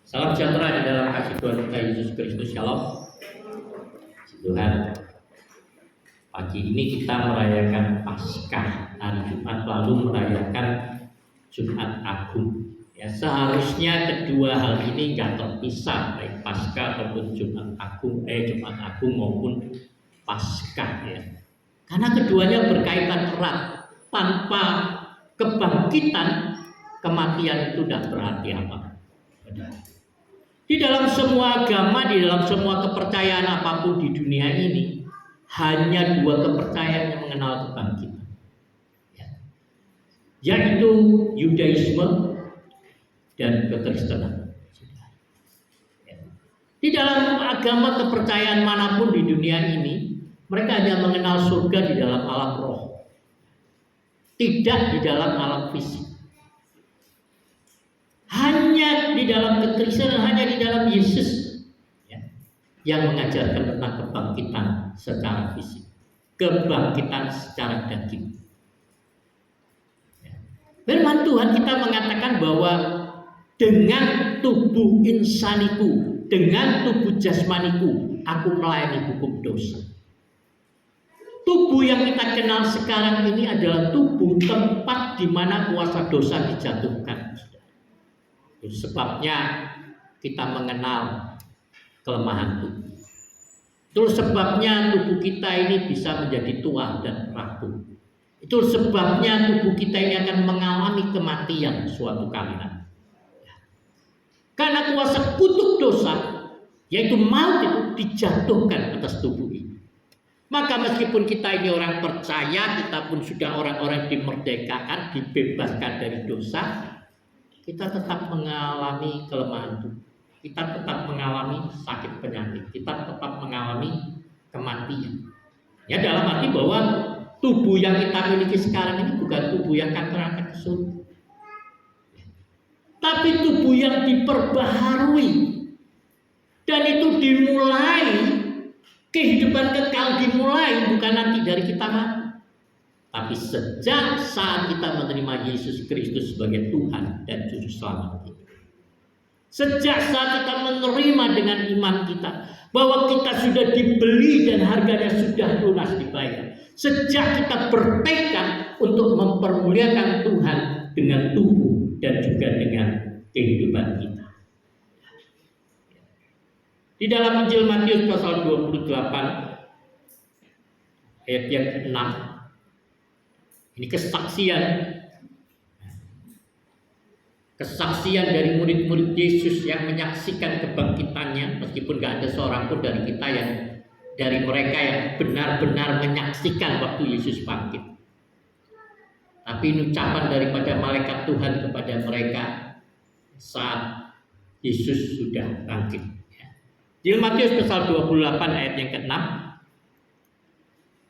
Salam sejahtera di dalam kasih Tuhan kita Yesus Kristus. Shalom. Tuhan, pagi ini kita merayakan Paskah. Hari Jumat lalu merayakan Jumat Agung. Ya, seharusnya kedua hal ini nggak terpisah, baik Paskah ataupun Jumat Agung maupun Paskah, ya. Karena keduanya berkaitan erat. Tanpa kebangkitan, kematian itu tidak berarti apa. Di dalam semua agama, di dalam semua kepercayaan apapun di dunia ini, hanya dua kepercayaan yang mengenal kebangkitan, yaitu Yudaisme dan Kekristenan. Di dalam agama kepercayaan manapun di dunia ini, mereka hanya mengenal surga di dalam alam roh, tidak di dalam alam fisik. Hanya di dalam kekristenan, hanya di dalam Yesus, ya, yang mengajarkan tentang kebangkitan secara fisik, kebangkitan secara daging. Ya. Firman Tuhan kita mengatakan bahwa dengan tubuh insaniku, dengan tubuh jasmaniku, aku melayani hukum dosa. Tubuh yang kita kenal sekarang ini adalah tubuh tempat di mana kuasa dosa dijatuhkan. Itu sebabnya kita mengenal kelemahan tubuh. Itu sebabnya tubuh kita ini bisa menjadi tua dan rapuh. Itu sebabnya tubuh kita ini akan mengalami kematian suatu kali nanti. Karena kuasa kutuk dosa, yaitu maut, itu dijatuhkan atas tubuh ini. Maka meskipun kita ini orang percaya, kita pun sudah orang-orang dimerdekakan, dibebaskan dari dosa, kita tetap mengalami kelemahan tubuh. Kita tetap mengalami sakit penyakit. Kita tetap mengalami kematian. Ya, dalam arti bahwa tubuh yang kita miliki sekarang ini bukan tubuh yang akan terangkat ke surga, tapi tubuh yang diperbaharui. Dan itu dimulai, kehidupan kekal dimulai bukan nanti dari kita mati, tapi sejak saat kita menerima Yesus Kristus sebagai Tuhan dan Juru Selamat kita. Sejak saat kita menerima dengan iman kita bahwa kita sudah dibeli dan harganya sudah lunas dibayar. Sejak kita bertekad untuk mempermuliakan Tuhan dengan tubuh dan juga dengan kehidupan kita. Di dalam Injil Matius pasal 28 ayat yang ke-6, ini kesaksian dari murid-murid Yesus yang menyaksikan kebangkitannya, meskipun gak ada seorang pun dari kita yang dari mereka yang benar-benar menyaksikan waktu Yesus bangkit. Tapi ini ucapan daripada malaikat Tuhan kepada mereka saat Yesus sudah bangkit. Injil Matius pasal 28 ayat yang ke-6.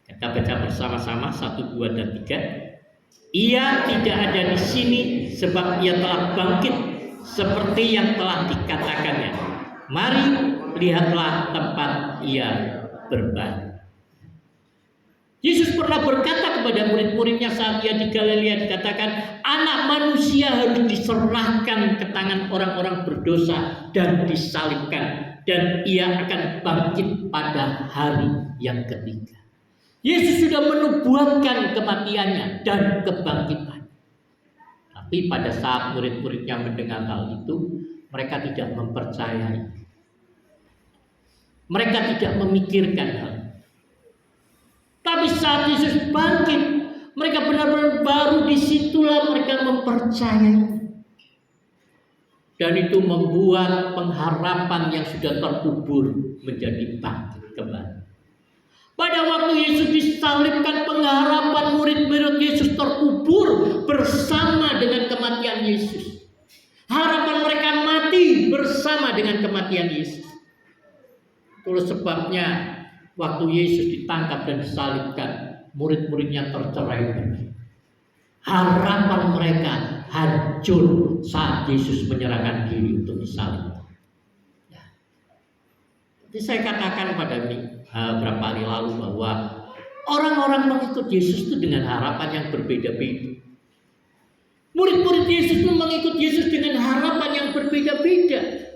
Kita baca bersama-sama 1, 2, dan 3. Ia tidak ada di sini sebab ia telah bangkit seperti yang telah dikatakannya. Mari lihatlah tempat ia berbaring. Yesus pernah berkata kepada murid-muridnya saat ia di Galilea, dikatakan anak manusia harus diserahkan ke tangan orang-orang berdosa dan disalibkan, dan ia akan bangkit pada hari yang ketiga. Yesus sudah menubuatkan kematiannya dan kebangkitan. Tapi pada saat murid-muridnya mendengar hal itu, mereka tidak mempercayai. Mereka tidak memikirkan hal. Tapi saat Yesus bangkit, mereka benar-benar baru disitulah mereka mempercayai. Dan itu membuat pengharapan yang sudah terkubur menjadi bangkit kembali. Pada waktu Yesus disalibkan, pengharapan murid-murid Yesus terkubur bersama dengan kematian Yesus. Harapan mereka mati bersama dengan kematian Yesus. Itulah sebabnya waktu Yesus ditangkap dan disalibkan, murid-muridnya tercerai-berai. Harapan mereka hancur saat Yesus menyerahkan diri untuk disalib. Jadi saya katakan pada beberapa hari lalu bahwa orang-orang mengikut Yesus itu dengan harapan yang berbeda-beda. Murid-murid Yesus itu mengikut Yesus dengan harapan yang berbeda-beda.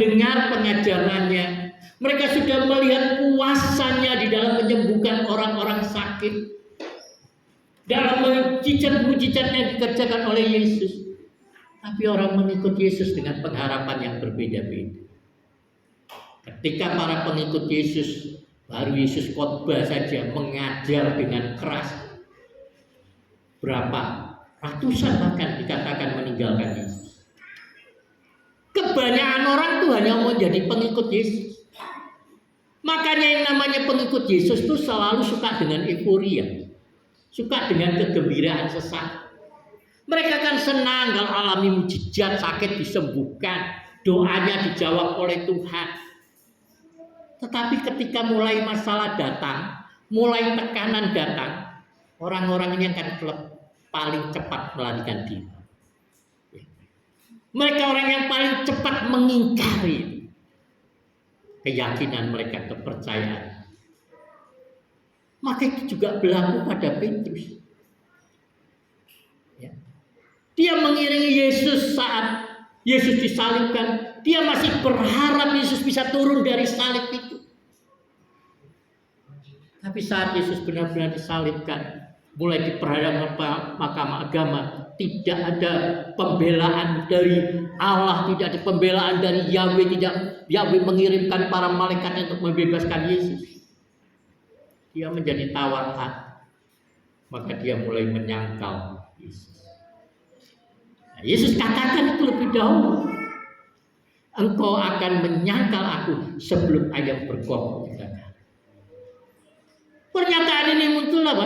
mendengar pengajarannya. Mereka sudah melihat kuasanya di dalam menyembuhkan orang-orang sakit, dalam mujizat-mujizat yang dikerjakan oleh Yesus. Tapi orang mengikut Yesus dengan pengharapan yang berbeda-beda. Ketika para pengikut Yesus, baru Yesus khotbah saja mengajar dengan keras, berapa ratusan bahkan dikatakan meninggalkan Yesus. Kebanyakan orang tuh hanya mau jadi pengikut Yesus. Makanya yang namanya pengikut Yesus tuh selalu suka dengan euforia, suka dengan kegembiraan sesaat. Mereka kan senang kalau alami mujizat, sakit disembuhkan, doanya dijawab oleh Tuhan. Tetapi ketika mulai masalah datang, mulai tekanan datang, orang-orang ini akan paling cepat melarikan diri. Mereka orang yang paling cepat mengingkari keyakinan mereka, kepercayaan. Maka itu juga berlaku pada Petrus. Dia mengiringi Yesus saat Yesus disalibkan. Dia masih berharap Yesus bisa turun dari salib itu. Tapi saat Yesus benar-benar disalibkan, mulai di perhadapan mahkamah agama, tidak ada pembelaan dari Allah, tidak ada pembelaan dari Yahweh, tidak Yahweh mengirimkan para malaikat untuk membebaskan Yesus. Dia menjadi tawar hati. Maka dia mulai menyangkal Yesus. Yesus katakan itu lebih dahulu. Engkau akan menyangkal aku sebelum ayam berkokok 3 kali. Pernyataan ini muncul apa?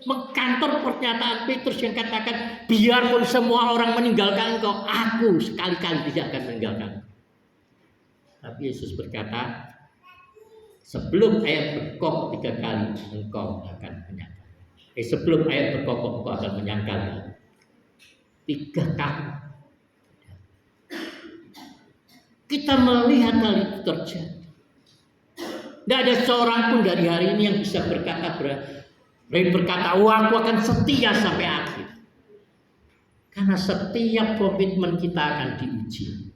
Mengkantor pernyataan Petrus yang katakan, biarpun semua orang meninggalkan engkau, aku sekali-kali tidak akan meninggalkan. Tapi Yesus berkata, sebelum ayam berkokok 3 kali, engkau akan menyangkal. Sebelum ayam berkokok, engkau akan menyangkal. 3 kali. Kita melihat hal itu terjadi. Tidak ada seorang pun dari hari ini yang bisa berkata, oh aku akan setia sampai akhir. Karena setiap komitmen kita akan diuji.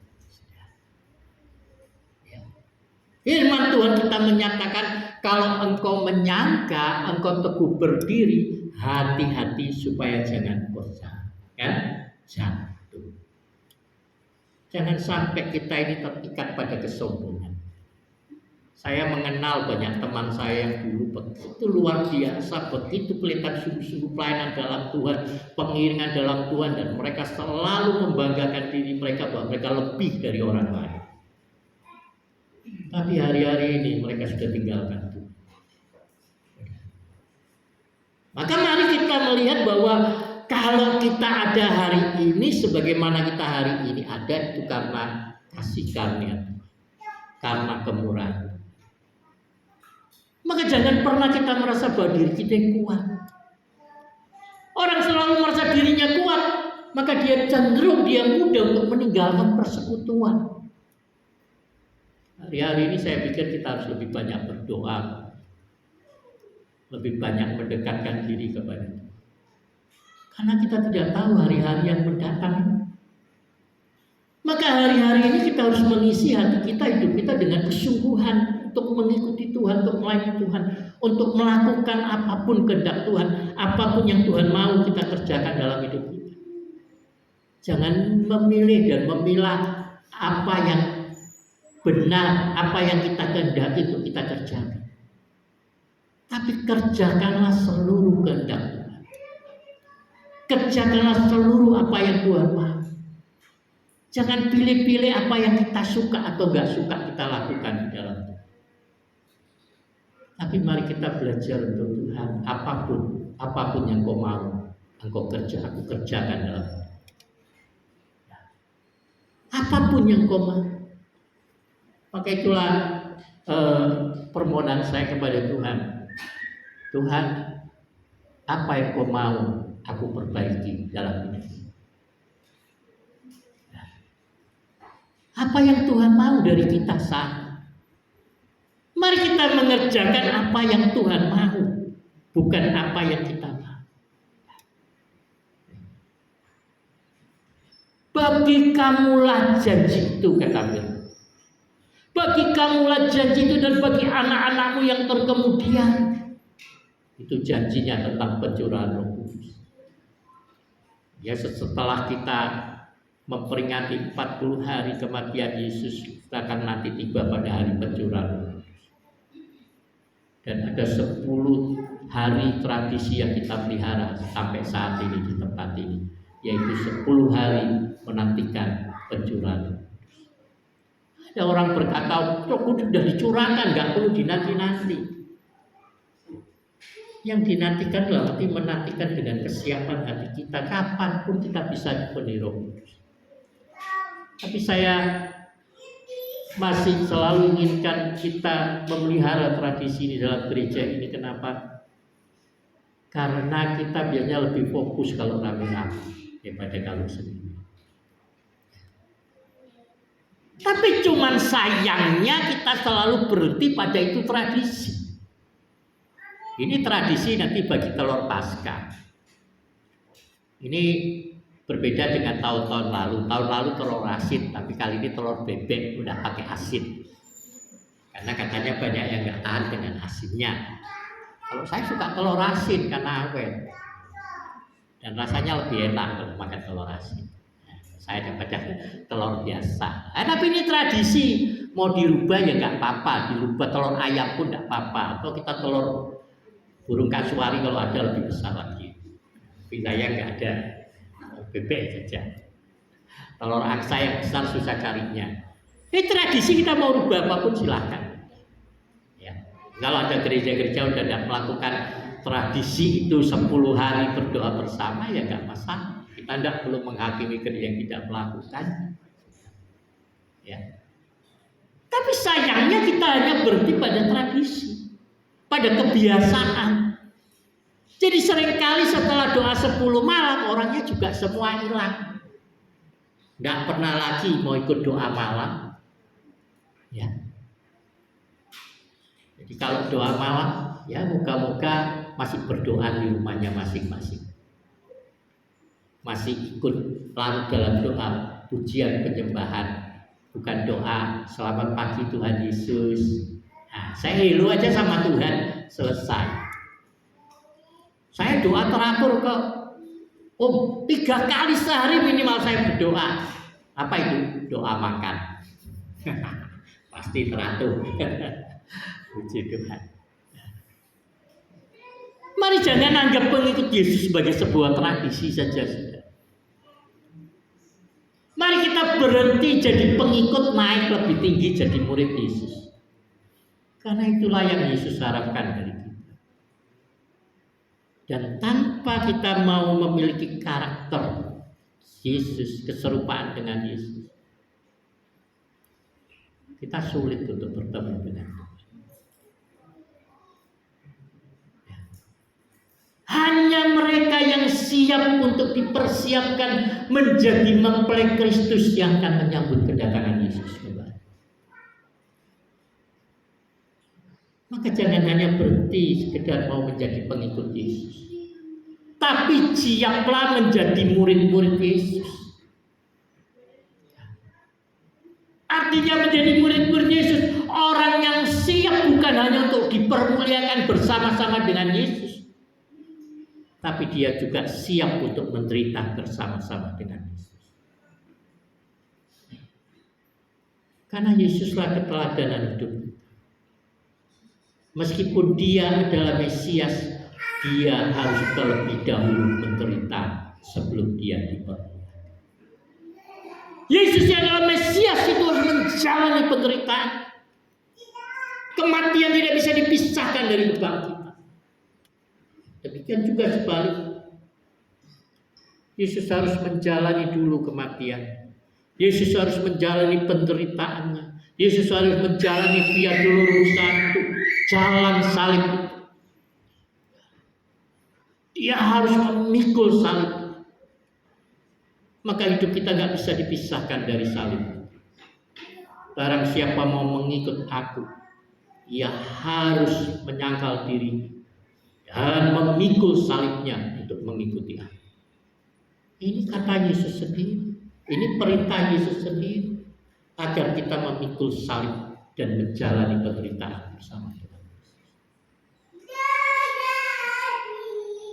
Firman Tuhan kita menyatakan, kalau engkau menyangka, engkau teguh berdiri, hati-hati supaya jangan bosan. Jatuh. Jangan sampai kita ini terikat pada kesombongan. Saya mengenal banyak teman saya yang dulu begitu luar biasa, begitu kelihatan sungguh-sungguh pelayanan dalam Tuhan, pengiringan dalam Tuhan, dan mereka selalu membanggakan diri mereka bahwa mereka lebih dari orang lain. Tapi hari-hari ini mereka sudah tinggalkan Tuhan. Maka mari kita melihat bahwa kalau kita ada hari ini, sebagaimana kita hari ini ada, itu karena kasih karunia, karena kemurahan. Maka jangan pernah kita merasa bahwa diri kita yang kuat. Orang selalu merasa dirinya kuat, maka dia cenderung dia mudah untuk meninggalkan persekutuan. Hari-hari ini saya pikir kita harus lebih banyak berdoa, lebih banyak mendekatkan diri kepada Tuhan. Karena kita tidak tahu hari-hari yang mendatang. Maka hari-hari ini kita harus mengisi hati kita, hidup kita dengan kesungguhan untuk mengikuti Tuhan, untuk melayani Tuhan, untuk melakukan apapun kehendak Tuhan, apapun yang Tuhan mau kita kerjakan dalam hidup kita. Jangan memilih dan memilah apa yang benar, apa yang kita kehendaki untuk kita kerjakan. Tapi kerjakanlah seluruh kehendak Tuhan. Kerjakanlah seluruh apa yang Tuhan mau. Jangan pilih-pilih apa yang kita suka atau gak suka kita lakukan di dalam Tuhan. Tapi mari kita belajar untuk Tuhan. Apapun yang kau mau, engkau aku kerjakan dalam Tuhan. Apapun yang kau mau. Maka itulah permohonan saya kepada Tuhan. Tuhan, apa yang kau mau, aku perbaiki dalam hidup. Apa yang Tuhan mau dari kita saat? Mari kita mengerjakan apa yang Tuhan mau, bukan apa yang kita mau. Bagi kamulah janji itu, kata Firman. Bagi kamulah janji itu dan bagi anak-anakmu yang terkemudian. Itu janjinya tentang pencurahan Roh Kudus. Ya, setelah kita memperingati 40 hari kematian Yesus, kita akan nanti tiba pada hari pencurahan Roh Kudus. Dan ada 10 hari tradisi yang kita pelihara sampai saat ini di tempat ini, yaitu 10 hari menantikan pencurahan Roh Kudus. Ada orang berkata, Roh Kudus sudah dicurahkan, nggak perlu dinanti-nanti. Yang dinantikan adalah arti menantikan dengan kesiapan hati kita, kapanpun kita bisa dipenuhi Roh Kudus. Tapi saya masih selalu inginkan kita memelihara tradisi di dalam gereja ini. Kenapa? Karena kita biasanya lebih fokus kalau rame-rame daripada kalau sendiri. Tapi cuman sayangnya kita selalu berhenti pada itu tradisi. Ini tradisi nanti bagi telur Paskah. Ini berbeda dengan tahun-tahun lalu. Tahun lalu telur asin, tapi kali ini telur bebek udah pakai asin. Karena katanya banyak yang nggak tahan dengan asinnya. Kalau saya suka telur asin karena awet. Dan rasanya lebih enak kalau makan telur asin. Saya daripada telur biasa. Tapi ini tradisi, mau dirubah ya nggak apa-apa, dirubah telur ayam pun nggak apa-apa. Atau kita telur burung kasuari kalau ada lebih besar lagi. Tapi saya nggak ada, bebek saja. Telur angsa yang besar susah carinya. Ini tradisi, kita mau rubah apapun silahkan. Ya. Kalau ada gereja-gereja udah tidak melakukan tradisi itu 10 hari berdoa bersama, ya nggak masalah. Kita tidak perlu menghakimi gereja yang tidak melakukan. Ya. Tapi sayangnya kita hanya berhenti pada tradisi, pada kebiasaan. Jadi seringkali setelah doa 10 malam, orangnya juga semua hilang. Nggak pernah lagi mau ikut doa malam. Ya. Jadi kalau doa malam, ya moga-moga masih berdoa di rumahnya masing-masing. Masih ikut larut dalam doa pujian penyembahan, bukan doa selamat pagi Tuhan Yesus. Nah, saya hello aja sama Tuhan, selesai. Saya doa teratur kok. 3 kali sehari minimal saya berdoa. Apa itu? Doa makan. Pasti teratur. Puji Tuhan. Mari jangan anggap pengikut Yesus sebagai sebuah tradisi saja. Mari kita berhenti jadi pengikut, naik lebih tinggi jadi murid Yesus. Karena itulah yang Yesus harapkan dari kita. Dan tanpa kita mau memiliki karakter Yesus, keserupaan dengan Yesus, kita sulit untuk bertemu dengan Tuhan. Hanya mereka yang siap untuk dipersiapkan menjadi mempelai Kristus yang akan menyambut kedatangan Yesus kembali. Maka jangan hanya berhenti sekedar mau menjadi pengikut Yesus, tapi siaplah menjadi murid-murid Yesus. Artinya menjadi murid-murid Yesus, orang yang siap bukan hanya untuk dipermuliakan bersama-sama dengan Yesus, tapi dia juga siap untuk menderita bersama-sama dengan Yesus. Karena Yesuslah keteladanan hidup. Meskipun dia adalah Mesias, dia harus terlebih dahulu menderita sebelum dia dipermuliakan. Yesus yang adalah Mesias itu harus menjalani penderitaan. Kematian tidak bisa dipisahkan dari kebangkitan. Demikian juga sebalik. Yesus harus menjalani dulu kematian. Yesus harus menjalani penderitaannya. Yesus harus menjalani via dolorosa, jalan salib. Dia harus memikul salib. Maka hidup kita gak bisa dipisahkan dari salib. Barang siapa mau mengikut aku, ia harus menyangkal diri dan memikul salibnya untuk mengikuti aku. Ini kata Yesus sendiri. Ini perintah Yesus sendiri. Agar kita memikul salib dan menjalani penderitaan bersama Tuhan.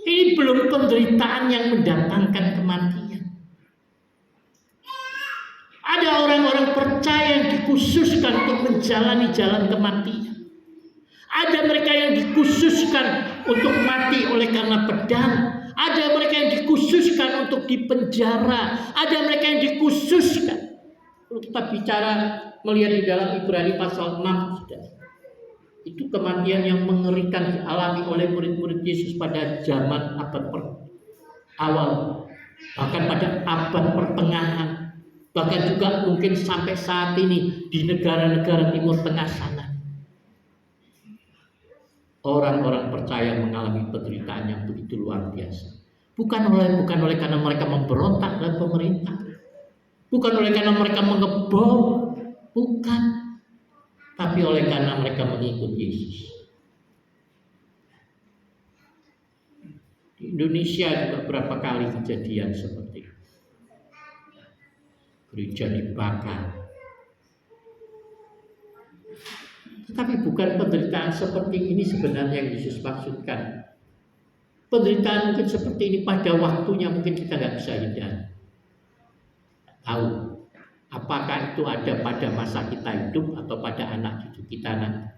Ini belum penderitaan yang mendatangkan kematian. Ada orang-orang percaya yang dikhususkan untuk menjalani jalan kematian. Ada mereka yang dikhususkan untuk mati oleh karena pedang. Ada mereka yang dikhususkan untuk dipenjara. Ada mereka yang dikhususkan. Kalau kita bicara melihat di dalam Ibrani pasal 6, itu kematian yang mengerikan dialami oleh murid-murid Yesus pada zaman abad awal, bahkan pada abad pertengahan, bahkan juga mungkin sampai saat ini di negara-negara Timur Tengah sana. Orang-orang percaya mengalami penderitaan yang begitu luar biasa. Bukan oleh karena mereka memberontak dan pemerintah, bukan oleh karena mereka mengebom, bukan, tapi oleh karena mereka mengikut Yesus. Di Indonesia juga beberapa kali kejadian seperti itu. Gereja dibakar. Tetapi bukan penderitaan seperti ini sebenarnya yang Yesus maksudkan. Penderitaan mungkin seperti ini pada waktunya mungkin kita nggak bisa hindari. Tahu apakah itu ada pada masa kita hidup atau pada anak cucu kita nanti.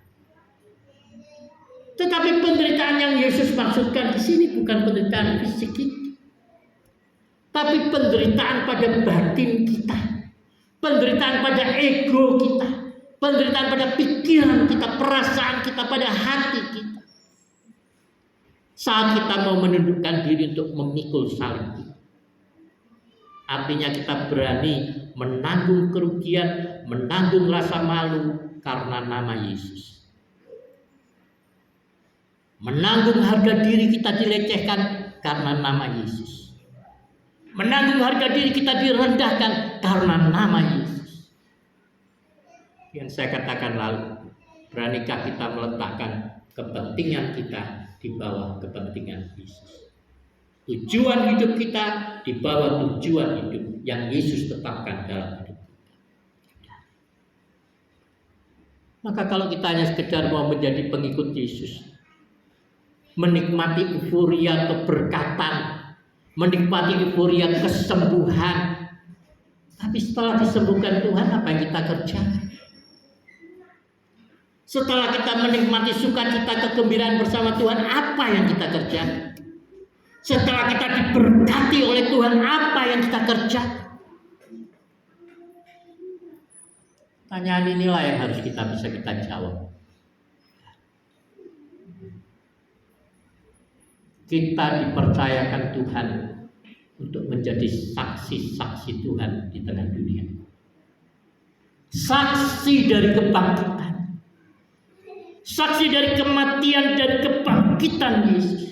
Tetapi penderitaan yang Yesus maksudkan di sini bukan penderitaan fisik kita, tapi penderitaan pada batin kita, penderitaan pada ego kita, penderitaan pada pikiran kita, perasaan kita, pada hati kita. Saat kita mau menundukkan diri untuk memikul salib kita. Artinya kita berani menanggung kerugian, menanggung rasa malu karena nama Yesus. Menanggung harga diri kita dilecehkan karena nama Yesus. Menanggung harga diri kita direndahkan karena nama Yesus. Yang saya katakan lalu, beranikah kita meletakkan kepentingan kita di bawah kepentingan Yesus? Tujuan hidup kita di bawah tujuan hidup yang Yesus tetapkan dalam hidup kita. Maka kalau kita hanya sekedar mau menjadi pengikut Yesus, menikmati euforia keberkatan, menikmati euforia kesembuhan, tapi setelah disembuhkan Tuhan, apa yang kita kerjakan? Setelah kita menikmati sukacita kegembiraan bersama Tuhan, apa yang kita kerjakan? Setelah kita diberkati oleh Tuhan, apa yang kita kerjakan? Pertanyaan inilah yang harus kita jawab. Kita dipercayakan Tuhan untuk menjadi saksi-saksi Tuhan di tengah dunia. Saksi dari kebangkitan. Saksi dari kematian dan kebangkitan Yesus.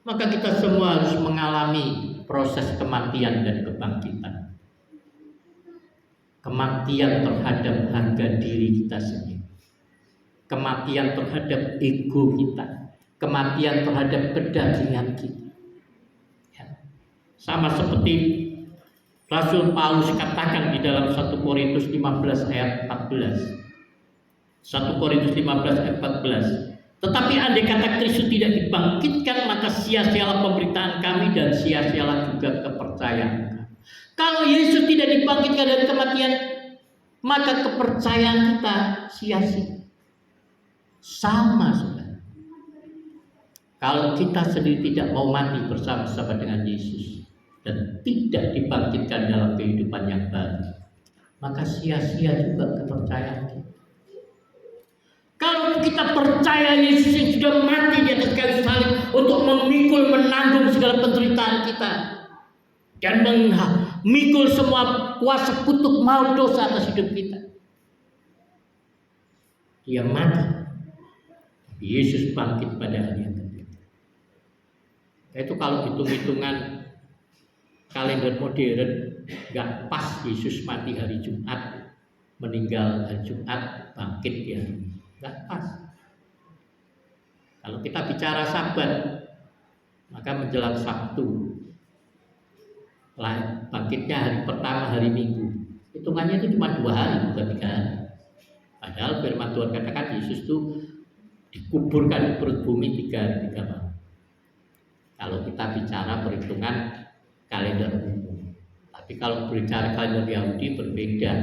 Maka kita semua harus mengalami proses kematian dan kebangkitan. Kematian terhadap harga diri kita sendiri. Kematian terhadap ego kita. Kematian terhadap kedagingan kita. Sama seperti Rasul Paulus katakan di dalam 1 Korintus 15 ayat 14. 1 Korintus 15 ayat 14. Tetapi andai kata Kristus tidak dibangkitkan, maka sia-sialah pemberitaan kami dan sia-sialah juga kepercayaan kami. Kalau Yesus tidak dibangkitkan dari kematian, maka kepercayaan kita sia-sia. Sama saudara. Kalau kita sendiri tidak mau mati bersama-sama dengan Yesus dan tidak dibangkitkan dalam kehidupan yang baru, maka sia-sia juga kepercayaan kita. Kalau kita percaya Yesus yang sudah mati di atas kayu salib untuk memikul, menanggung segala penderitaan kita dan memikul semua kuasa kutuk maut dosa atas hidup kita, Dia mati, tapi Yesus bangkit pada hari yang ketiga. Itu kalau hitung-hitungan kalender modern, gak pas Yesus mati hari Jumat, meninggal hari Jumat, bangkit di hari ini. Gak pas. Kalau kita bicara Sabat, maka menjelang Sabtu, bangkitnya hari pertama hari Minggu. Hitungannya itu cuma 2 hari, bukan 3 hari. Padahal firman Tuhan katakan Yesus itu dikuburkan di perut bumi 3 hari 3 malam. Kalau kita bicara perhitungan kalender umum. Tapi kalau berbicara kalender Yahudi berbeda.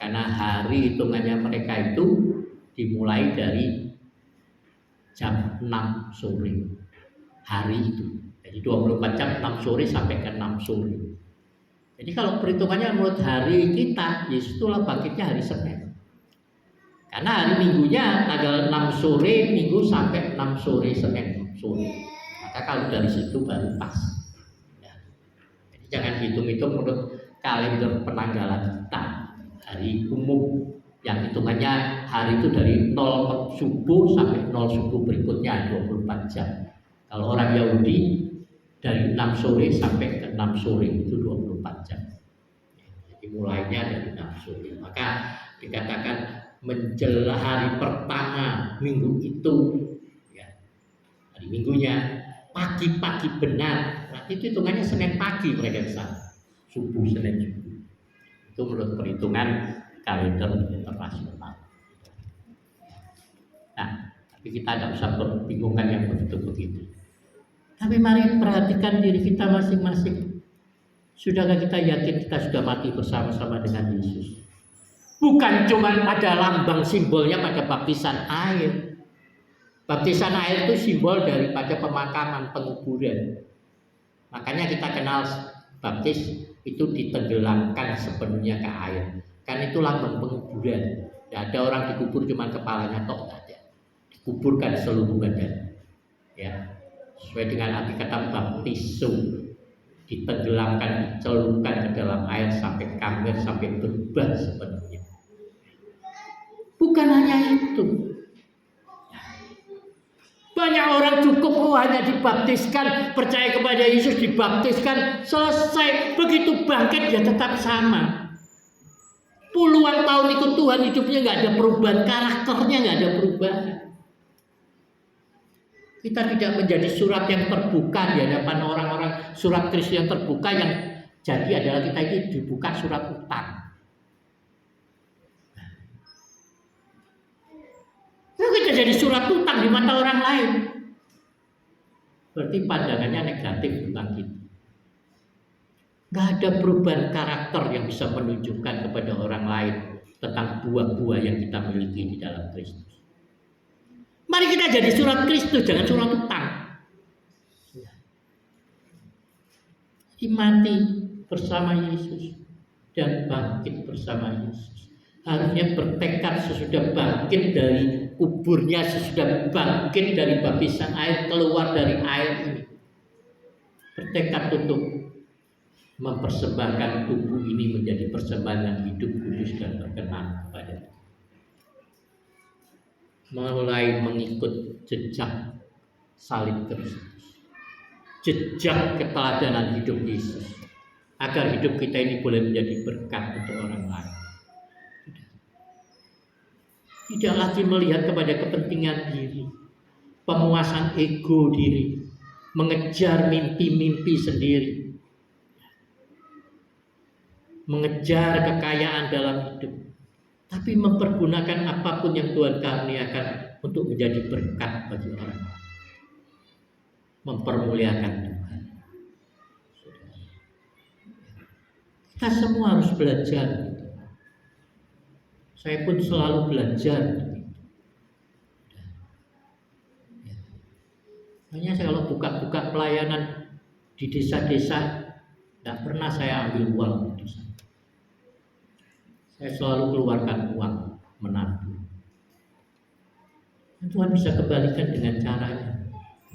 Karena hari hitungannya mereka itu dimulai dari jam 6 sore. Hari itu. Jadi 24 jam 6 sore sampai ke 6 sore. Jadi kalau perhitungannya menurut hari kita, Yesus itulah bangkitnya hari Senin. Karena hari Minggunya tanggal 6 sore, Minggu sampai 6 sore, Senin sore. Maka kalau dari situ baru pas. Ya. Jadi jangan hitung-hitung menurut kalender penanggalan kita. Hari umum yang hitungannya hari itu dari 0 subuh sampai 0 subuh berikutnya 24 jam. Kalau orang Yahudi dari 6 sore sampai ke 6 sore itu 24 jam. Jadi mulainya dari 6 sore. Maka dikatakan menjelang hari pertama minggu itu, ya, hari Minggunya pagi-pagi benar. Nah, itu hitungannya Senin pagi mereka ke sana. Subuh, Senin subuh. Itu menurut perhitungan kalender internasional. Nah, tapi kita tidak usah berbingungkan yang begitu-begitu. Tapi mari perhatikan diri kita masing-masing. Sudahkah kita yakin kita sudah mati bersama-sama dengan Yesus? Bukan cuma pada lambang simbolnya pada baptisan air. Baptisan air itu simbol daripada pemakaman, penguburan. Makanya kita kenal baptis itu ditenggelamkan sepenuhnya ke air. Kan itu lambang penguburan. Tidak ada orang dikubur cuma kepalanya tok, tidak ada. Dikuburkan seluruh badan. Ya. Sesuai dengan arti kata baptisu, ditenggelamkan, dicelupkan ke dalam air sampai kamber, sampai berubah sepenuhnya. Bukan hanya itu. Banyak orang cukup hanya dibaptiskan, percaya kepada Yesus, dibaptiskan, selesai. Begitu bangkit ya tetap sama. Puluhan tahun ikut Tuhan, hidupnya nggak ada perubahan, karakternya nggak ada perubahan. Kita tidak menjadi surat yang terbuka di hadapan orang-orang. Surat Kristus yang terbuka yang jadi adalah kita ini dibuka surat utang. Nah, kita jadi surat utang di mata orang lain. Berarti pandangannya negatif tentang kita. Gak ada perubahan karakter yang bisa menunjukkan kepada orang lain tentang buah-buah yang kita miliki di dalam Kristus. Mari kita jadi surat Kristus, jangan surat utang. Mati bersama Yesus dan bangkit bersama Yesus. Harusnya bertekad sesudah bangkit dari kuburnya, sesudah bangkit dari baptisan air, keluar dari air ini. Bertekad untuk mempersembahkan tubuh ini menjadi persembahan yang hidup, kudus dan berkenan kepada Tuhan. Mulai mengikut jejak salib Kristus, jejak keteladanan hidup Yesus, agar hidup kita ini boleh menjadi berkat untuk orang lain. Tidak lagi melihat kepada kepentingan diri, pemuasan ego diri, mengejar mimpi-mimpi sendiri, mengejar kekayaan dalam hidup, tapi mempergunakan apapun yang Tuhan karuniakan untuk menjadi berkat bagi orang lain, mempermuliakan Tuhan. Kita semua harus belajar. Saya pun selalu belajar. Hanya saya kalau buka-buka pelayanan di desa-desa, tidak pernah saya ambil uang di desa. Saya selalu keluarkan uang menabung. Tuhan bisa kembalikan dengan caranya.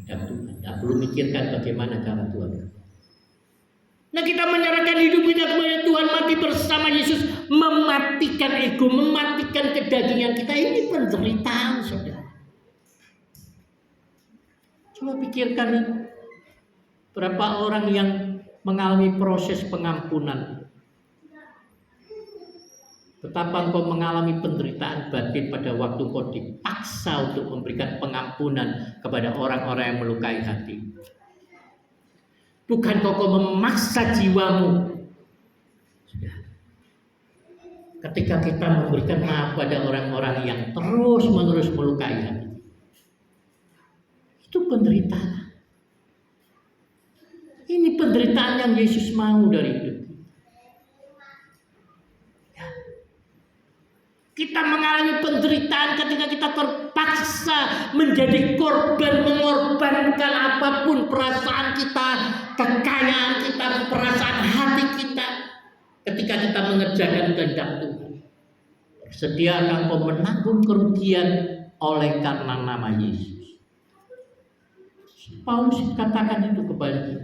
Dan Tuhan tidak perlu mikirkan bagaimana cara Tuhan. Nah, kita menyerahkan hidup kita kepada Tuhan, mati bersama Yesus, mematikan ego, mematikan kedagingan kita. Ini penderitaan, saudara. Coba pikirkan nih, berapa orang yang mengalami proses pengampunan. Betapa engkau mengalami penderitaan batin pada waktu engkau dipaksa untuk memberikan pengampunan kepada orang-orang yang melukai hati. Bukan kau memaksa jiwamu. ketika kita memberikan maaf pada orang-orang yang terus-menerus melukai hati. Itu penderitaan. Ini penderitaan yang Yesus mau dari hidup. Ya. Kita mengalami penderitaan ketika kita terpaksa menjadi korban, mengorbankan apapun perasaan kita, kekayaan kita, perasaan hati kita, ketika kita mengerjakan kehendak Tuhan. Sediakah engkau menanggung kerugian oleh karena nama Yesus? Paulus katakan itu kepada kita.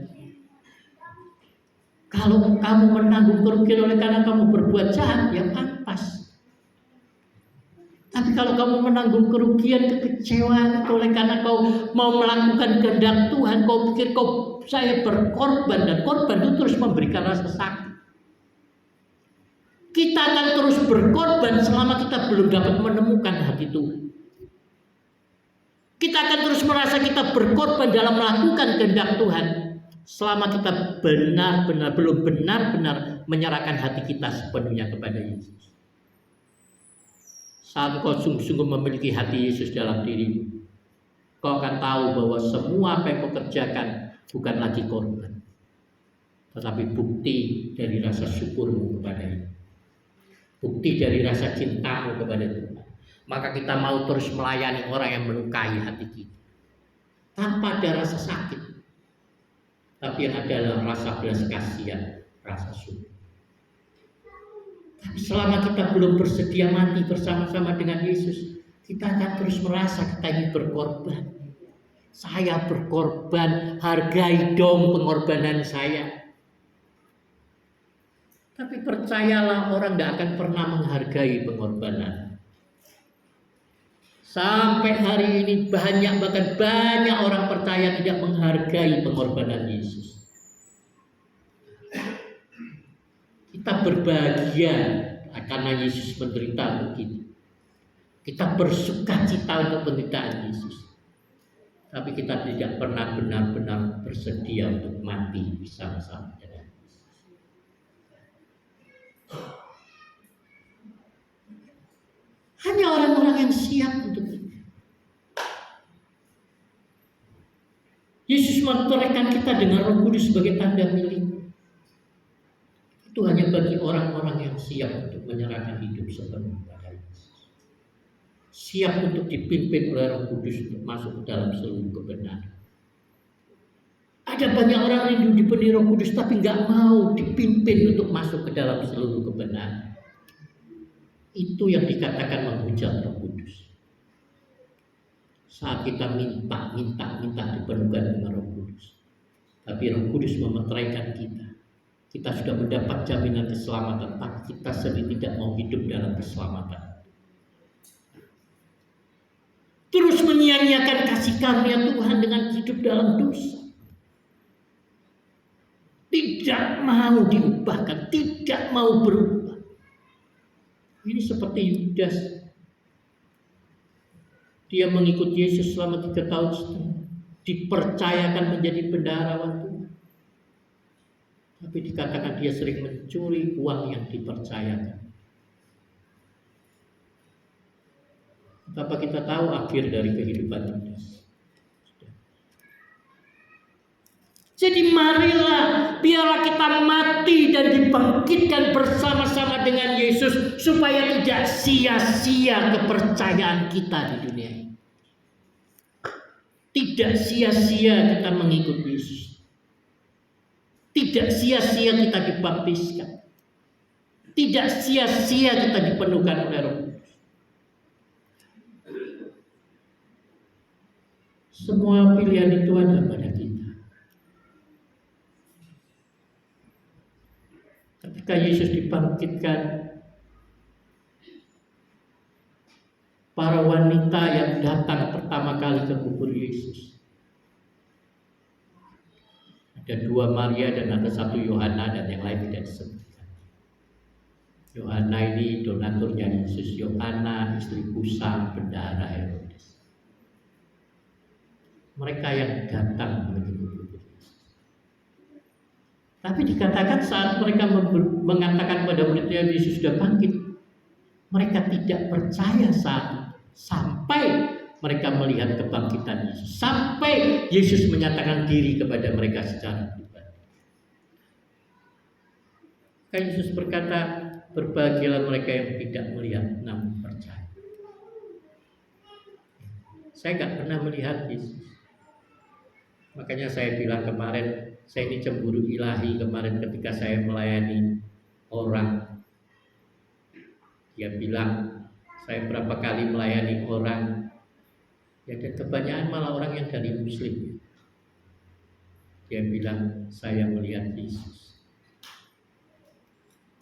Kalau kamu menanggung kerugian oleh karena kamu berbuat jahat, ya pantas. Tapi kalau kamu menanggung kerugian, kekecewaan oleh karena kau mau melakukan kehendak Tuhan, kau pikir saya berkorban, dan korban itu terus memberikan rasa sakit. Kita akan terus berkorban selama kita belum dapat menemukan hati Tuhan. Kita akan terus merasa kita berkorban dalam melakukan kehendak Tuhan selama kita belum benar-benar menyerahkan hati kita sepenuhnya kepada Yesus. Saat kau sungguh-sungguh memiliki hati Yesus dalam dirimu, kau akan tahu bahwa semua apa yang kau kerjakan bukan lagi korban, tetapi bukti dari rasa syukurmu kepada-Nya, bukti dari rasa cintamu kepada Tuhan. Maka kita mau terus melayani orang yang melukai hati kita tanpa ada rasa sakit, tapi yang adalah rasa belas kasihan, rasa syukur. Tapi selama kita belum bersedia mati bersama-sama dengan Yesus, kita akan terus merasa kita ingin berkorban. Saya berkorban, hargai dong pengorbanan saya. Tapi percayalah, orang tidak akan pernah menghargai pengorbanan. Sampai hari ini bahkan banyak orang percaya tidak menghargai pengorbanan Yesus. Kita berbahagia karena Yesus menderita untuk kita. Kita bersuka cita untuk penderitaan Yesus. Tapi kita tidak pernah benar-benar bersedia untuk mati bersama-sama dengan Yesus. Hanya orang-orang yang siap untuk itu. Yesus mentorehkan kita dengan Roh Kudus sebagai tanda milik. Itu hanya bagi orang-orang yang siap untuk menyerahkan hidup sepenuhnya kepada Yesus. Siap untuk dipimpin oleh Roh Kudus untuk masuk ke dalam seluruh kebenaran. Ada banyak orang rindu dipenuhi Roh Kudus tapi nggak mau dipimpin untuk masuk ke dalam seluruh kebenaran. Itu yang dikatakan menghujat Roh Kudus. Saat kita minta dipenuhkan dengan Roh Kudus, tapi Roh Kudus memeteraikan kita. Kita sudah mendapat jaminan keselamatan, tapi kita sendiri tidak mau hidup dalam keselamatan. Terus menyia-nyiakan kasih karunia Tuhan dengan hidup dalam dosa. Tidak mau diubahkan, tidak mau berubah. Ini seperti Yudas. Dia mengikut Yesus selama 3 tahun setengah. Dipercayakan menjadi bendaharawan Tuhan. Tapi dikatakan dia sering mencuri uang yang dipercayakan. Betapa kita tahu akhir dari kehidupan Yudas. Jadi marilah, biarlah kita mati dan dibangkitkan bersama-sama dengan Yesus, supaya tidak sia-sia kepercayaan kita di dunia ini. Tidak sia-sia kita mengikut Yesus. Tidak sia-sia kita dibaptiskan. Tidak sia-sia kita dipenuhkan oleh Roh Kudus. Semua pilihan itu ada pada kita. Ketika Yesus dibangkitkan, para wanita yang datang pertama kali ke kubur Yesus, ada 2 Maria dan ada 1 Yohana, dan yang lain tidak disebutkan. Yohana ini donaturnya Yesus. Yohana istri Kusa, bendahara Herodes. Mereka yang datang menuju kubur Yesus. Tapi dikatakan saat mereka mengatakan pada muridnya Yesus sudah bangkit, Mereka tidak percaya saat itu. Sampai mereka melihat kebangkitan Yesus. Sampai Yesus menyatakan diri kepada mereka secara pribadi. Maka Yesus berkata, berbahagialah mereka yang tidak melihat namun percaya. Saya nggak pernah melihat Yesus. Makanya saya bilang kemarin, saya ini cemburu ilahi kemarin ketika saya melayani orang. Dia bilang, saya berapa kali melayani orang, ya, dan kebanyakan malah orang yang dari Muslim. Dia bilang, saya melihat Yesus.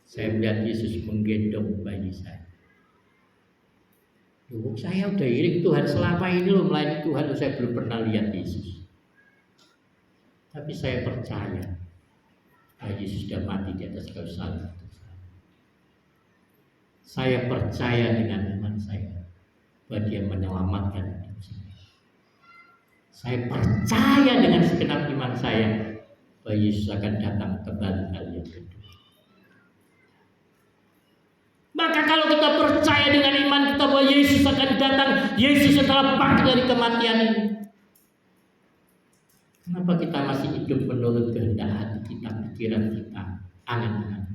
Saya melihat Yesus menggendong bayi saya. Loh, saya udah iring Tuhan selama ini loh, melayani Tuhan, loh, saya belum pernah lihat Yesus. Tapi saya percaya bahwa Yesus sudah mati di atas kayu salib. Saya percaya dengan iman saya bahwa Dia menyelamatkan hidup saya. Saya percaya dengan segenap iman saya bahwa Yesus akan datang kembali kali yang kedua. Maka kalau kita percaya dengan iman kita bahwa Yesus akan datang, Yesus setelah bangkit dari kematian ini, kenapa kita masih hidup menurut kehendak hati kita, pikiran kita, angan-angan?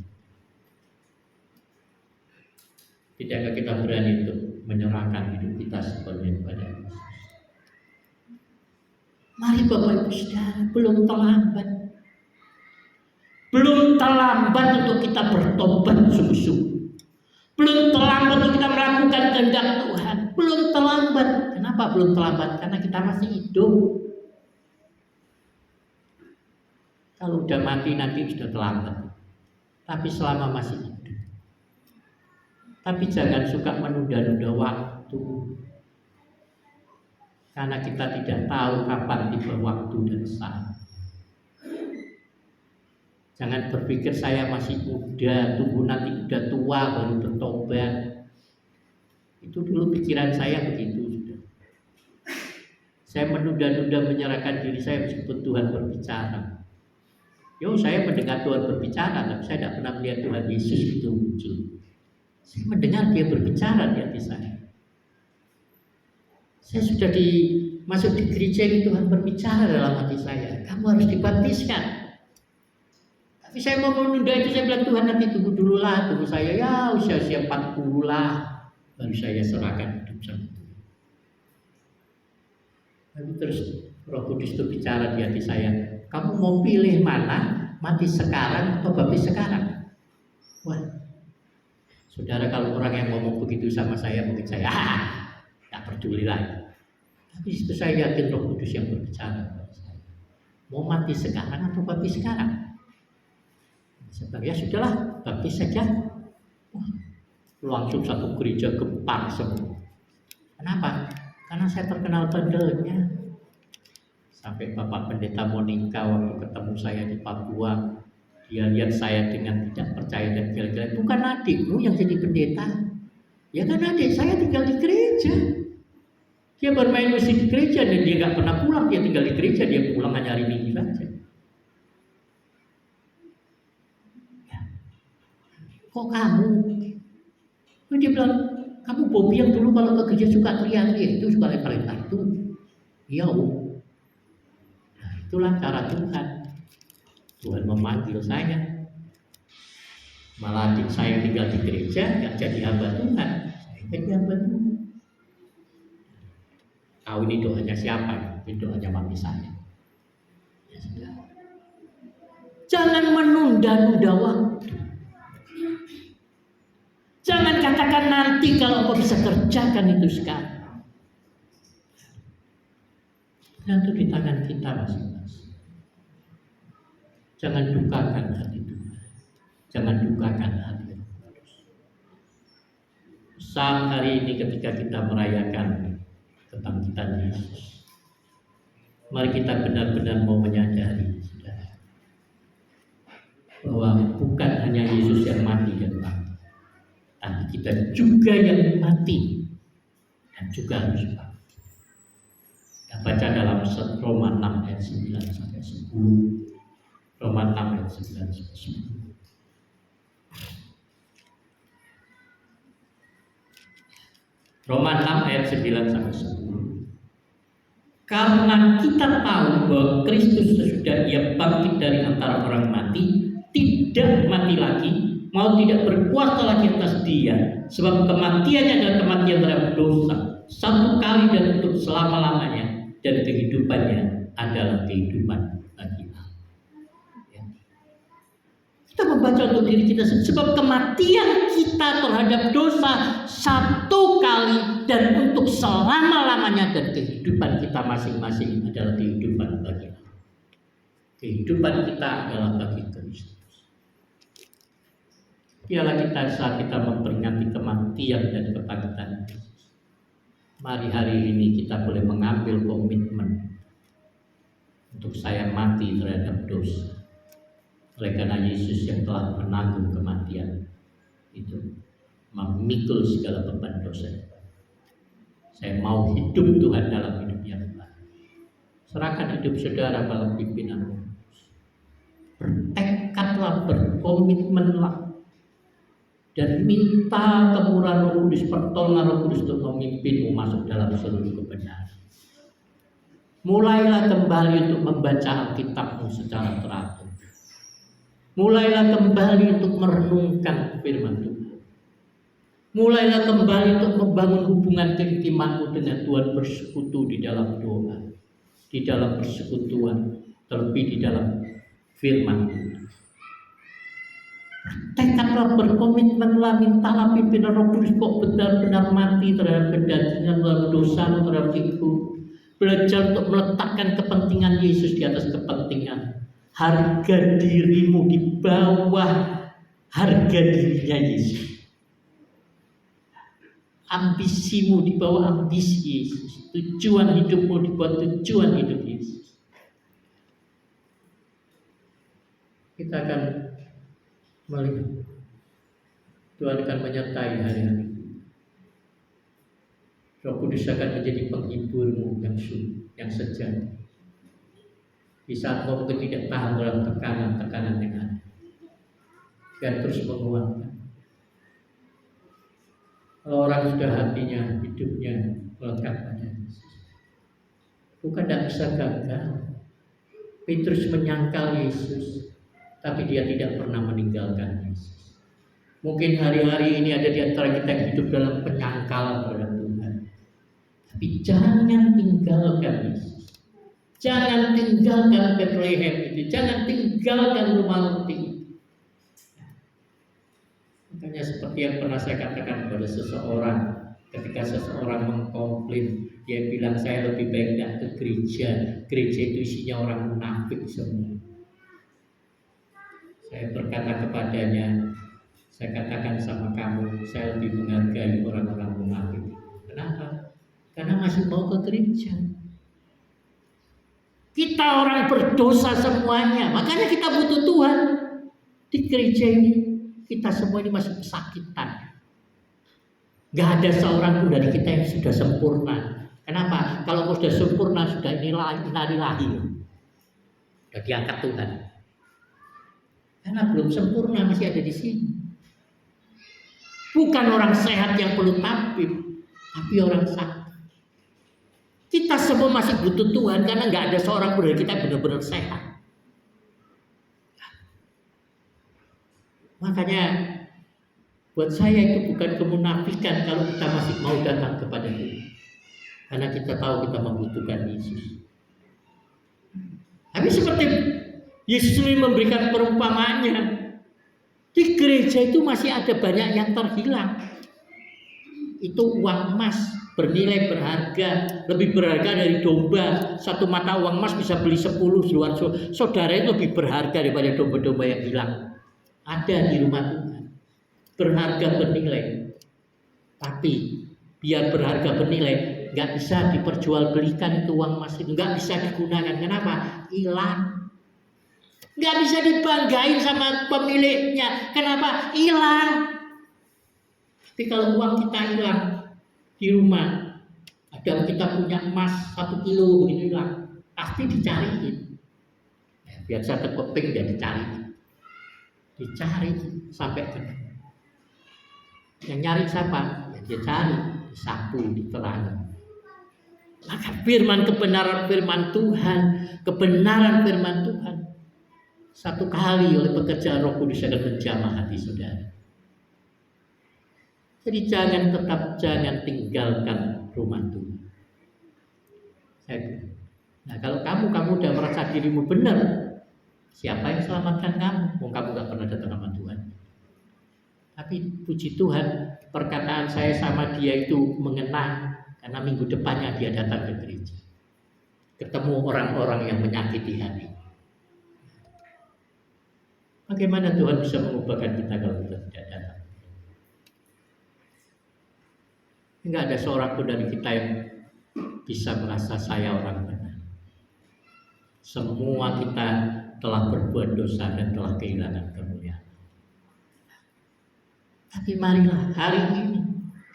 Tidakkah kita berani untuk menyerahkan hidup kita sepenuhnya kepada Yesus? Mari Bapak Ibu Saudara, belum terlambat. Belum terlambat untuk kita bertobat sungguh-sungguh. Belum terlambat untuk kita melakukan kehendak Tuhan. Belum terlambat. Kenapa belum terlambat? Karena kita masih hidup. Kalau udah mati nanti sudah terlambat. Tapi selama masih hidup. Tapi jangan suka menunda-nunda waktu. Karena kita tidak tahu kapan tiba waktu dan saat. Jangan berpikir saya masih muda, tunggu nanti udah tua baru bertobat. Itu dulu pikiran saya begitu sudah. Saya menunda-nunda menyerahkan diri saya meskipun Tuhan berbicara. Saya mendengar Tuhan berbicara, tapi saya tidak pernah melihat Tuhan Yesus itu muncul. Saya mendengar Dia berbicara di hati saya. Saya sudah masuk di gereja ini, Tuhan berbicara dalam hati saya. Kamu harus dibaptiskan. Tapi saya mau menunda itu, saya bilang Tuhan nanti tunggu dulu lah, tunggu saya ya usia 40 lah, baru saya serahkan hidup sama Tuhan. Lalu terus Roh Kudus itu bicara di hati saya, kamu mau pilih mana, mati sekarang atau baptis sekarang? Wah, saudara, kalau orang yang ngomong begitu sama saya, mungkin saya tak peduli lagi. Tapi itu saya yakin Roh Kudus yang berbicara kepada saya. Mau mati sekarang atau baptis sekarang? Saya ya sudahlah, baptis saja. Wah, langsung satu gereja gempar semua. Kenapa? Karena saya terkenal bandelnya. Sampai Bapak Pendeta Monica waktu ketemu saya di Papua, dia lihat saya dengan tidak percaya dan gila-gila. Bukan adikmu yang jadi pendeta? Ya kan adik saya tinggal di gereja. Dia bermain musik di gereja dan dia nggak pernah pulang. Dia tinggal di gereja, dia pulang hanya hari Minggu saja. Kok kamu? Dia bilang, kamu Bobby yang dulu kalau ke gereja suka teriak-teriak, itu suka lempar-lempar itu. Iya, nah itulah cara Tuhan. Tuhan memanggil saya. Malah adik saya tinggal di gereja, nggak jadi hamba Tuhan. Saya jadi hamba Tuhan. Tahu ini doanya siapa? Ini doanya mami saya. Ya sudah. Jangan menunda-nunda waktu. Jangan katakan nanti kalau engkau bisa kerjakan itu sekarang. Dan itu di tangan kita masing-masing. Jangan dukakan hati Tuhan. Jangan dukakan hati Roh Kudus. Saat hari ini ketika kita merayakan kebangkitan Yesus, mari kita benar-benar mau menyadari, saudara, bahwa bukan hanya Yesus yang mati dan bangkit. Tapi kita juga yang mati dan juga harus bangkit. Kita baca dalam Roma 6 ayat 9 sampai 10. Roma 6 ayat 9 sampai 10. Roma 6 ayat 9 sampai 10. Karena kita tahu bahwa Kristus sesudah ia bangkit dari antara orang mati, tidak mati lagi, mau tidak berkuasa lagi atas dia, sebab kematiannya adalah kematian terhadap dosa, satu kali dan untuk selama-lamanya, dan kehidupannya adalah kehidupan bagi Allah. Ya. Kita membaca untuk diri kita, sebab kematian kita terhadap dosa satu kali dan untuk selama-lamanya, dan kehidupan kita masing-masing adalah kehidupan bagi Allah. Kehidupan kita adalah bagi Kristus. Biarlah kita saat kita memperingati kematian dan kebangkitan Kristus, mari hari ini kita boleh mengambil komitmen untuk saya mati terhadap dosa. Oleh karena Yesus yang telah menanggung kematian itu, memikul segala beban dosa. Saya mau hidup Tuhan dalam hidup yang baru. Serahkan hidup saudara dalam pimpinan Roh Kudus. Bertekadlah, berkomitmenlah, dan minta kemurahan Roh Kudus, pertolongan Roh Kudus untuk memimpinmu masuk dalam seluruh kebenaran. Mulailah kembali untuk membaca Alkitabmu secara teratur. Mulailah kembali untuk merenungkan firman Tuhan. Mulailah kembali untuk membangun hubungan keintimanmu dengan Tuhan, bersekutu di dalam doa, di dalam persekutuan, terlebih di dalam firman Tuhan. Tekadlah, berkomitmenlah, mintalah pimpinan Roh Kudus kok benar-benar mati terhadap kedagingan, terhadap dosa, terhadap ego. Belajar untuk meletakkan kepentingan Yesus di atas kepentingan. Harga dirimu di bawah harga dirinya Yesus. Ambisimu di bawah ambisi Yesus. Tujuan hidupmu di bawah tujuan hidup Yesus. Kita akan melihat Tuhan akan menyertai hari-hari. Roh Kudus akan menjadi penghiburmu yang sejati. Di saat kau tidak tahan dalam tekanan-tekanan yang ada, dan terus menguatkan. Kalau orang sudah hatinya, hidupnya melekat pada Yesus, bukan tidak bisa gagal. Petrus menyangkal Yesus, tapi dia tidak pernah meninggalkan Yesus. Mungkin hari-hari ini ada di antara kita yang hidup dalam penyangkalan terhadap Tuhan. Tapi jangan tinggalkan Yesus. Jangan tinggalkan Bethlehem itu. Jangan tinggalkan rumah roti. Makanya seperti yang pernah saya katakan kepada seseorang, ketika seseorang mengkomplain, dia bilang saya lebih baik tidak ke gereja. Gereja itu isinya orang munafik semua. Saya berkata kepadanya, saya katakan sama kamu, saya lebih menghargai orang-orang munafik. Kenapa? Karena masih mau ke gereja. Kita orang berdosa semuanya, makanya kita butuh Tuhan. Di gereja ini kita semua ini masih kesakitan. Gak ada seorang pun dari kita yang sudah sempurna. Kenapa? Kalau sudah sempurna, sudah innalillahi, sudah diangkat Tuhan. Karena belum sempurna, masih ada di sini. Bukan orang sehat yang perlu tabib, tapi orang sakit. Kita semua masih butuh Tuhan, karena nggak ada seorang pun dari kita benar-benar sehat. Makanya buat saya itu bukan kemunafikan kalau kita masih mau datang kepada Tuhan, karena kita tahu kita membutuhkan Yesus. Tapi seperti Yesus ini memberikan perumpamaannya, di gereja itu masih ada banyak yang terhilang. Itu uang emas bernilai berharga, lebih berharga dari domba. Satu mata uang emas bisa beli 10 di luar saudara, itu lebih berharga daripada domba-domba yang hilang. Ada di rumah Tuhan, berharga bernilai. Tapi biar berharga bernilai, nggak bisa diperjualbelikan itu uang emas itu, nggak bisa digunakan. Kenapa? Hilang. Nggak bisa dibanggain sama pemiliknya. Kenapa? Hilang. Tapi kalau uang kita hilang di rumah, ada kita punya emas 1 kilo begitu hilang, pasti dicariin. Biar saya keping dia dicari sampai ketemu. Yang nyari siapa? Ya dia cari disapu, diterangi. Maka kebenaran firman Tuhan satu kali oleh pekerjaan Roh Kudus akan menjamah hati saudara. Jadi jangan tinggalkan rumah Tuhan. Nah, kalau kamu udah merasa dirimu benar, siapa yang selamatkan kamu? Kamu gak pernah datang sama Tuhan. Tapi puji Tuhan, perkataan saya sama dia itu mengena, karena minggu depannya dia datang ke gereja. Ketemu orang-orang yang menyakiti hati. Bagaimana Tuhan bisa mengubahkan kita kalau kita tidak datang? Enggak ada seorang pun dari kita yang bisa merasa saya orang benar. Semua kita telah berbuat dosa dan telah kehilangan kemuliaan. Tapi marilah hari ini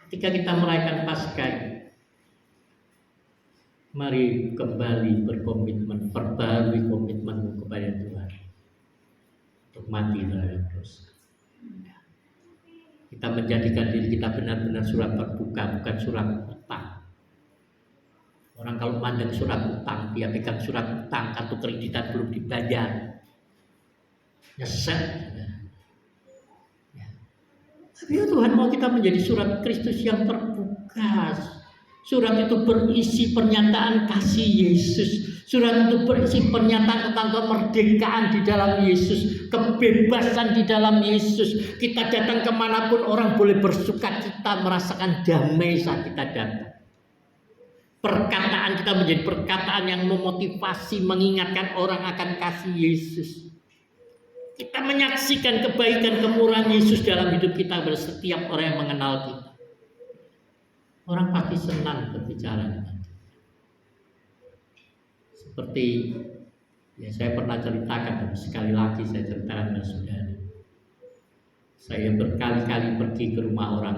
ketika kita merayakan Paskah, mari kembali berkomitmen, perbarui komitmenmu kepada Tuhan untuk mati terhadap dosa. Kita menjadikan diri kita benar-benar surat terbuka, bukan surat utang. Orang kalau mandang surat utang, dia pegang surat utang, kartu kreditan belum dibayar, nyesek. Tapi ya Tuhan mau kita menjadi surat Kristus yang terbuka. Surat itu berisi pernyataan kasih Yesus. Surat itu berisi pernyataan tentang kemerdekaan di dalam Yesus, kebebasan di dalam Yesus. Kita datang kemanapun orang boleh bersuka cita, merasakan damai saat kita datang. Perkataan kita menjadi perkataan yang memotivasi, mengingatkan orang akan kasih Yesus. Kita menyaksikan kebaikan kemurahan Yesus dalam hidup kita pada setiap orang yang mengenal kita. Orang pasti senang berbicara dengan kita. Seperti ya saya pernah ceritakan, tapi sekali lagi saya ceritakan kepada saudara. Saya berkali-kali pergi ke rumah orang.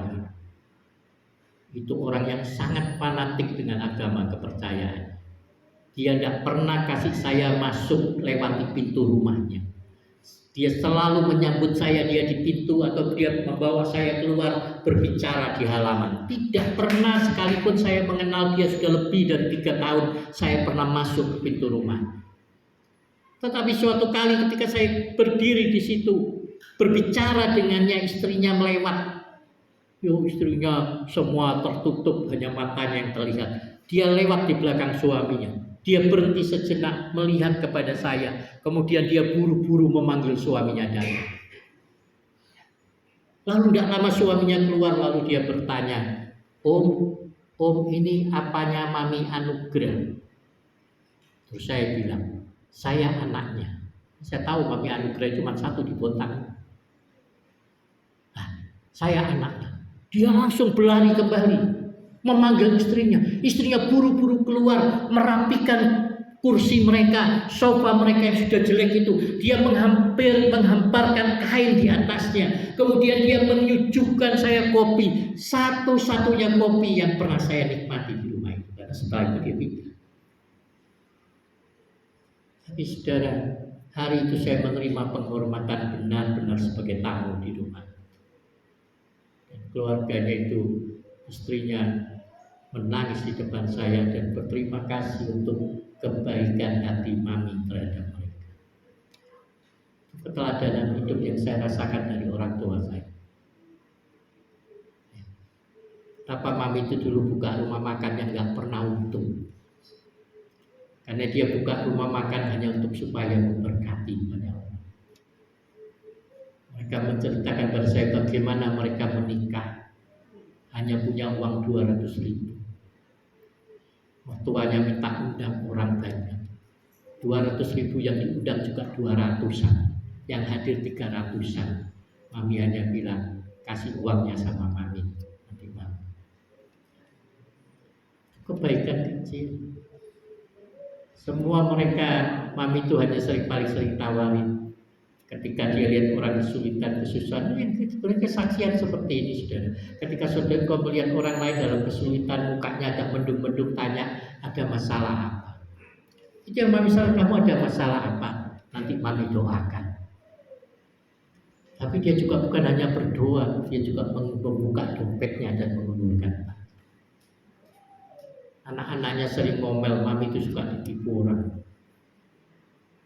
Itu orang yang sangat fanatik dengan agama kepercayaan. Dia tidak pernah kasih saya masuk lewati pintu rumahnya. Dia selalu menyambut saya, dia di pintu atau dia membawa saya keluar berbicara di halaman. Tidak pernah sekalipun saya mengenal dia sudah lebih dari 3 tahun, saya pernah masuk ke pintu rumah. Tetapi suatu kali ketika saya berdiri di situ, berbicara dengannya, istrinya melewat. Istrinya semua tertutup, hanya matanya yang terlihat. Dia lewat di belakang suaminya. Dia berhenti sejenak melihat kepada saya. Kemudian dia buru-buru memanggil suaminya datang. Lalu tidak lama suaminya keluar, lalu dia bertanya, Om ini apanya Mami Anugrah? Terus saya bilang, saya anaknya. Saya tahu Mami Anugrah cuma satu di Bontang. Saya anaknya. Dia langsung berlari kembali. Memanggil istrinya. Istrinya buru-buru keluar, merapikan kursi mereka, sofa mereka yang sudah jelek itu. Dia menghamparkan kain di atasnya. Kemudian dia menyuguhkan saya kopi. Satu-satunya kopi yang pernah saya nikmati di rumah itu. Karena setelah itu dia pindah. Tapi saudara, hari itu saya menerima penghormatan benar-benar sebagai tamu di rumah. Dan keluarganya itu, istrinya menangis di depan saya dan berterima kasih untuk kebaikan hati Mami terhadap mereka. Keteladanan hidup yang saya rasakan dari orang tua saya. Betapa Mami itu dulu buka rumah makan yang gak pernah untung. Karena dia buka rumah makan hanya untuk supaya memberkati banyak orang. Mereka menceritakan pada saya bagaimana mereka menikah hanya punya uang 200.000. Mertuanya minta undang orang banyak. 200.000 yang diundang juga 200-an. Yang hadir 300-an. Mami hanya bilang, kasih uangnya sama Mami. Nanti Mami. Kebaikan kecil. Semua mereka, Mami itu hanya paling sering tawarin. Ketika dia lihat orang kesulitan, kesusahan, sebenarnya kesaksian seperti ini, saudara. Ketika saudara kau melihat orang lain dalam kesulitan, mukanya agak mendung-mendung, tanya, ada masalah apa? Itu yang Mami salah, kamu ada masalah apa? Nanti Mami doakan. Tapi dia juga bukan hanya berdoa, dia juga membuka dompetnya dan mengulurkan tangan. anak-anaknya sering ngomel, mami itu suka ditipu orang.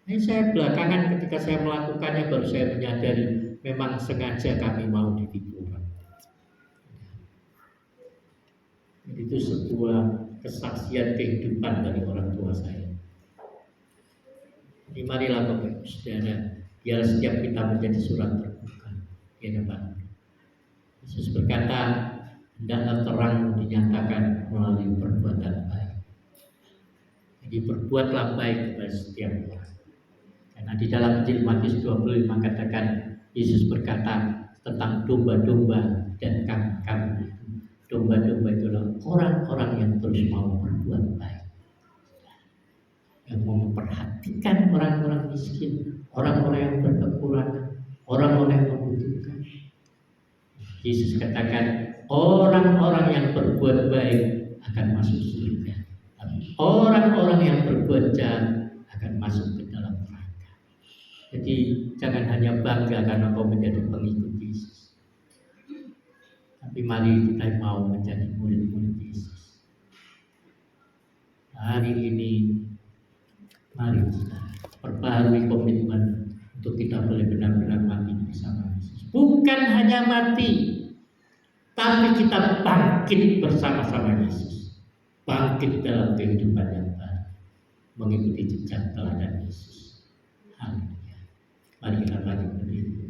Ini saya belakangan ketika saya melakukannya baru saya menyadari memang sengaja kami mau ditipu orang. Itu sebuah kesaksian kehidupan dari orang tua saya. Jadi marilah Bapak Ibu Saudara, biar setiap kita menjadi surat terbuka di hadapan. Yesus berkata, hendaklah terang dinyatakan melalui perbuatan baik. Jadi berbuatlah baik kepada setiap orang. Karena di dalam Injil Matius 25 katakan, Yesus berkata tentang domba-domba dan kambing-kambing. Domba-domba itu adalah orang-orang yang terus mau berbuat baik, yang mau memperhatikan orang-orang miskin, orang-orang yang berkekurangan, orang-orang yang membutuhkan. Yesus katakan, orang-orang yang berbuat baik akan masuk surga, orang-orang yang berbuat jahat akan masuk ke dalam neraka. Jadi jangan hanya bangga karena kau menjadi pengikut Yesus, tapi mari kita mau menjadi murid-murid Yesus. Hari ini mari kita perbaharui komitmen untuk kita boleh benar-benar mati bersama Yesus. Bukan hanya mati, tapi kita bangkit bersama-sama Yesus. Bangkit dalam kehidupan yang baru, mengikuti jejak teladan Yesus. Haleluya. Mari kita bangkit berdiri.